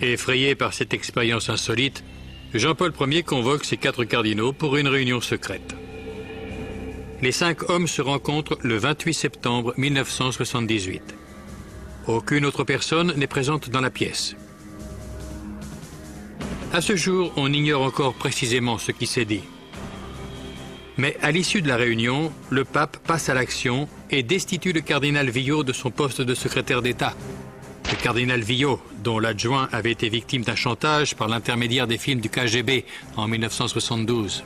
Effrayé par cette expérience insolite, Jean-Paul Ier convoque ses 4 cardinaux pour une réunion secrète. Les 5 hommes se rencontrent le 28 septembre 1978. Aucune autre personne n'est présente dans la pièce. À ce jour, on ignore encore précisément ce qui s'est dit. Mais à l'issue de la réunion, le pape passe à l'action et destitue le cardinal Villot de son poste de secrétaire d'État. Le cardinal Villot, dont l'adjoint avait été victime d'un chantage par l'intermédiaire des films du KGB en 1972.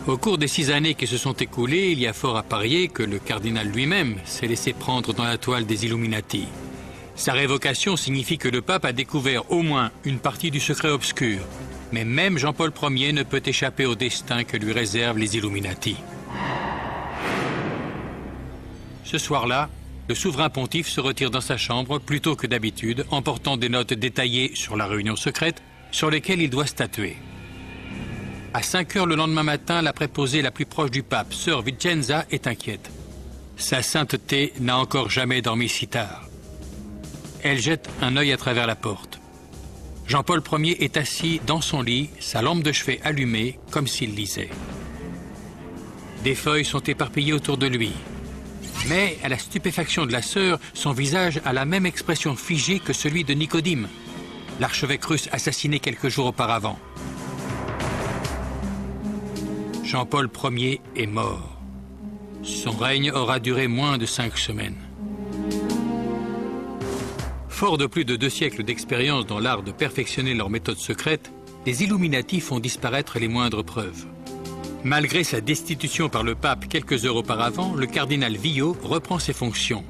Au cours des 6 années qui se sont écoulées, il y a fort à parier que le cardinal lui-même s'est laissé prendre dans la toile des Illuminati. Sa révocation signifie que le pape a découvert au moins une partie du secret obscur. Mais même Jean-Paul Ier ne peut échapper au destin que lui réservent les Illuminati. Ce soir-là, le souverain pontife se retire dans sa chambre plus tôt que d'habitude, emportant des notes détaillées sur la réunion secrète sur lesquelles il doit statuer. À 5 heures le lendemain matin, la préposée la plus proche du pape, sœur Vicenza, est inquiète. Sa sainteté n'a encore jamais dormi si tard. Elle jette un œil à travers la porte. Jean-Paul Ier est assis dans son lit, sa lampe de chevet allumée, comme s'il lisait. Des feuilles sont éparpillées autour de lui. Mais, à la stupéfaction de la sœur, son visage a la même expression figée que celui de Nicodime, l'archevêque russe assassiné quelques jours auparavant. Jean-Paul Ier est mort. Son règne aura duré moins de 5 semaines. Fort de plus de 2 siècles d'expérience dans l'art de perfectionner leurs méthodes secrètes, les Illuminati font disparaître les moindres preuves. Malgré sa destitution par le pape quelques heures auparavant, le cardinal Villot reprend ses fonctions.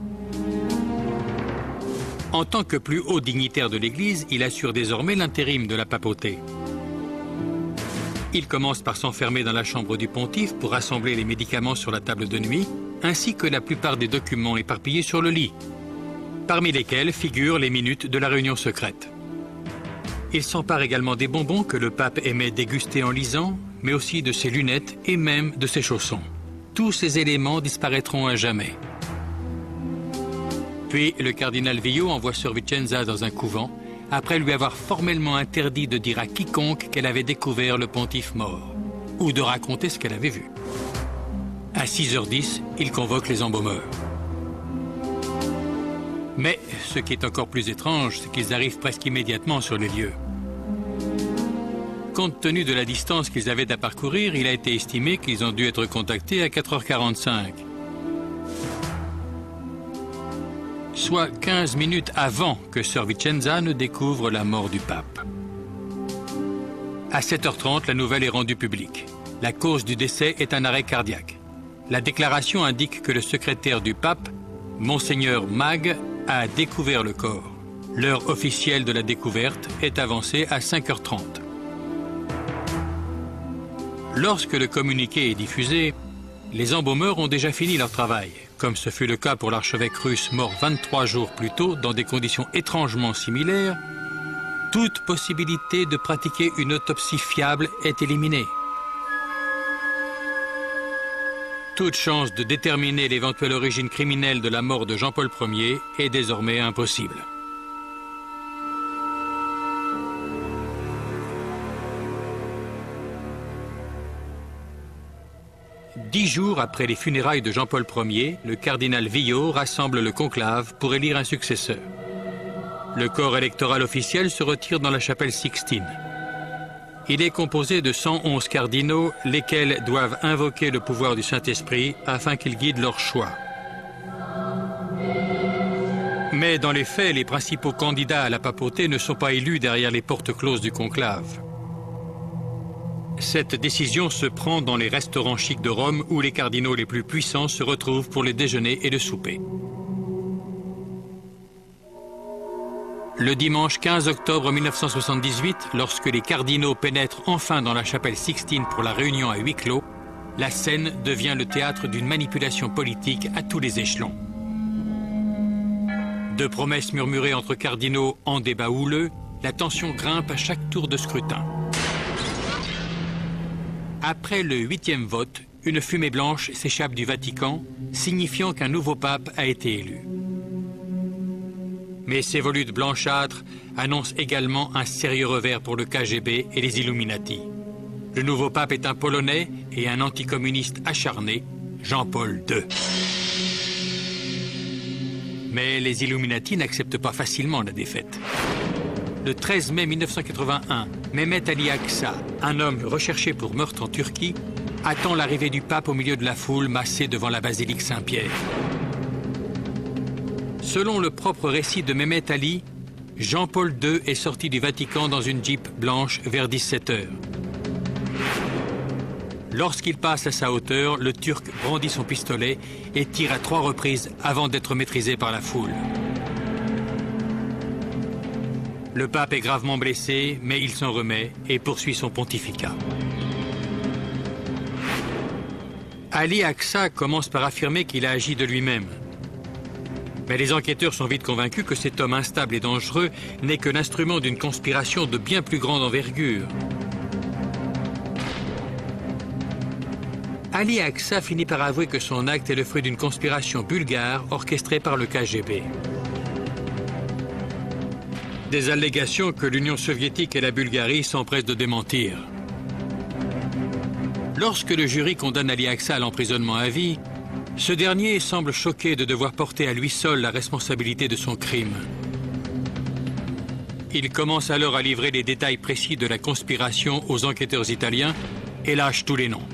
En tant que plus haut dignitaire de l'Église, il assure désormais l'intérim de la papauté. Il commence par s'enfermer dans la chambre du pontife pour rassembler les médicaments sur la table de nuit, ainsi que la plupart des documents éparpillés sur le lit, parmi lesquels figurent les minutes de la réunion secrète. Il s'empare également des bonbons que le pape aimait déguster en lisant, mais aussi de ses lunettes et même de ses chaussons. Tous ces éléments disparaîtront à jamais. Puis le cardinal Villot envoie sœur Vicenza dans un couvent, après lui avoir formellement interdit de dire à quiconque qu'elle avait découvert le pontife mort, ou de raconter ce qu'elle avait vu. À 6h10, il convoque les embaumeurs. Mais ce qui est encore plus étrange, c'est qu'ils arrivent presque immédiatement sur les lieux. Compte tenu de la distance qu'ils avaient à parcourir, il a été estimé qu'ils ont dû être contactés à 4h45. Soit 15 minutes avant que sœur Vicenza ne découvre la mort du pape. À 7h30, la nouvelle est rendue publique. La cause du décès est un arrêt cardiaque. La déclaration indique que le secrétaire du pape, Monseigneur Mag, a découvert le corps. L'heure officielle de la découverte est avancée à 5h30. Lorsque le communiqué est diffusé, les embaumeurs ont déjà fini leur travail, comme ce fut le cas pour l'archevêque russe mort 23 jours plus tôt dans des conditions étrangement similaires. Toute possibilité de pratiquer une autopsie fiable est éliminée. Toute chance de déterminer l'éventuelle origine criminelle de la mort de Jean-Paul Ier est désormais impossible. Dix jours après les funérailles de Jean-Paul Ier, le cardinal Villot rassemble le conclave pour élire un successeur. Le corps électoral officiel se retire dans la chapelle Sixtine. Il est composé de 111 cardinaux, lesquels doivent invoquer le pouvoir du Saint-Esprit afin qu'il guide leur choix. Mais dans les faits, les principaux candidats à la papauté ne sont pas élus derrière les portes closes du conclave. Cette décision se prend dans les restaurants chics de Rome où les cardinaux les plus puissants se retrouvent pour les déjeuners et le souper. Le dimanche 15 octobre 1978, lorsque les cardinaux pénètrent enfin dans la chapelle Sixtine pour la réunion à huis clos, la scène devient le théâtre d'une manipulation politique à tous les échelons. De promesses murmurées entre cardinaux en débat houleux, la tension grimpe à chaque tour de scrutin. Après le 8e vote, une fumée blanche s'échappe du Vatican, signifiant qu'un nouveau pape a été élu. Mais ces volutes blanchâtres annoncent également un sérieux revers pour le KGB et les Illuminati. Le nouveau pape est un Polonais et un anticommuniste acharné, Jean-Paul II. Mais les Illuminati n'acceptent pas facilement la défaite. Le 13 mai 1981, Mehmet Ali Akça, un homme recherché pour meurtre en Turquie, attend l'arrivée du pape au milieu de la foule massée devant la basilique Saint-Pierre. Selon le propre récit de Mehmet Ali, Jean-Paul II est sorti du Vatican dans une Jeep blanche vers 17 h. Lorsqu'il passe à sa hauteur, le Turc brandit son pistolet et tire à 3 reprises avant d'être maîtrisé par la foule. Le pape est gravement blessé, mais il s'en remet et poursuit son pontificat. Ali Akça commence par affirmer qu'il a agi de lui-même. Mais les enquêteurs sont vite convaincus que cet homme instable et dangereux n'est que l'instrument d'une conspiration de bien plus grande envergure. Ali Akça finit par avouer que son acte est le fruit d'une conspiration bulgare orchestrée par le KGB. Des allégations que l'Union soviétique et la Bulgarie s'empressent de démentir. Lorsque le jury condamne Ali Akça à l'emprisonnement à vie, ce dernier semble choqué de devoir porter à lui seul la responsabilité de son crime. Il commence alors à livrer les détails précis de la conspiration aux enquêteurs italiens et lâche tous les noms.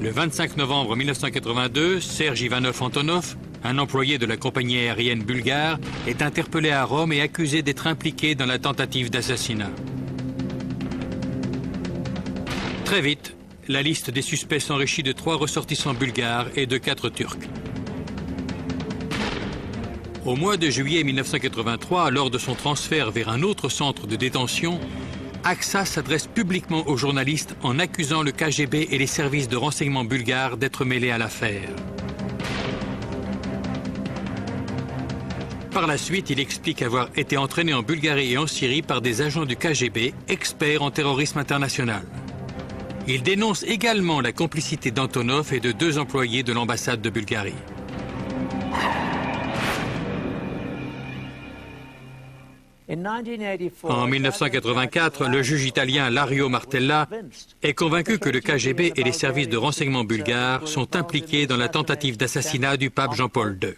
Le 25 novembre 1982, Serge Ivanov Antonov, un employé de la compagnie aérienne bulgare, est interpellé à Rome et accusé d'être impliqué dans la tentative d'assassinat. Très vite, la liste des suspects s'enrichit de 3 ressortissants bulgares et de 4 Turcs. Au mois de juillet 1983, lors de son transfert vers un autre centre de détention, Akça s'adresse publiquement aux journalistes en accusant le KGB et les services de renseignement bulgares d'être mêlés à l'affaire. Par la suite, il explique avoir été entraîné en Bulgarie et en Syrie par des agents du KGB, experts en terrorisme international. Il dénonce également la complicité d'Antonov et de 2 employés de l'ambassade de Bulgarie. En 1984, le juge italien Lario Martella est convaincu que le KGB et les services de renseignement bulgares sont impliqués dans la tentative d'assassinat du pape Jean-Paul II.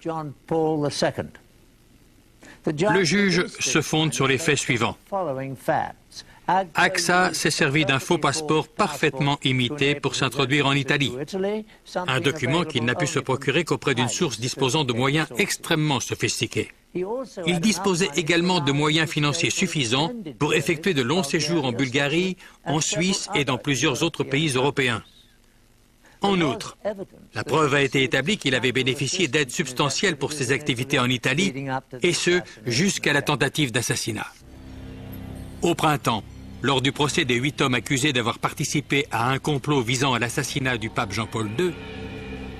Le juge se fonde sur les faits suivants. Akça s'est servi d'un faux passeport parfaitement imité pour s'introduire en Italie. Un document qu'il n'a pu se procurer qu'auprès d'une source disposant de moyens extrêmement sophistiqués. Il disposait également de moyens financiers suffisants pour effectuer de longs séjours en Bulgarie, en Suisse et dans plusieurs autres pays européens. En outre, la preuve a été établie qu'il avait bénéficié d'aides substantielles pour ses activités en Italie, et ce, jusqu'à la tentative d'assassinat. Au printemps, lors du procès des 8 hommes accusés d'avoir participé à un complot visant à l'assassinat du pape Jean-Paul II,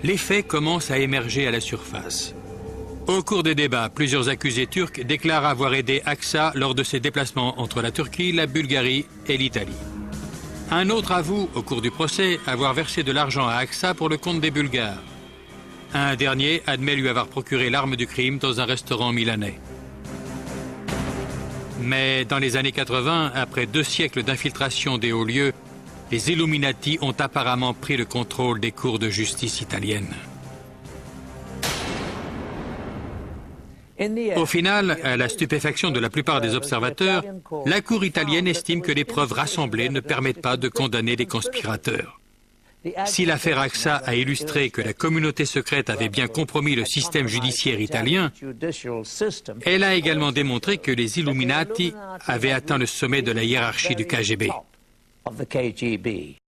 les faits commencent à émerger à la surface. Au cours des débats, plusieurs accusés turcs déclarent avoir aidé Akça lors de ses déplacements entre la Turquie, la Bulgarie et l'Italie. Un autre avoue, au cours du procès, avoir versé de l'argent à Akça pour le compte des Bulgares. Un dernier admet lui avoir procuré l'arme du crime dans un restaurant milanais. Mais dans les années 80, après 2 siècles d'infiltration des hauts lieux, les Illuminati ont apparemment pris le contrôle des cours de justice italiennes. Au final, à la stupéfaction de la plupart des observateurs, la Cour italienne estime que les preuves rassemblées ne permettent pas de condamner les conspirateurs. Si l'affaire Akça a illustré que la communauté secrète avait bien compromis le système judiciaire italien, elle a également démontré que les Illuminati avaient atteint le sommet de la hiérarchie du KGB.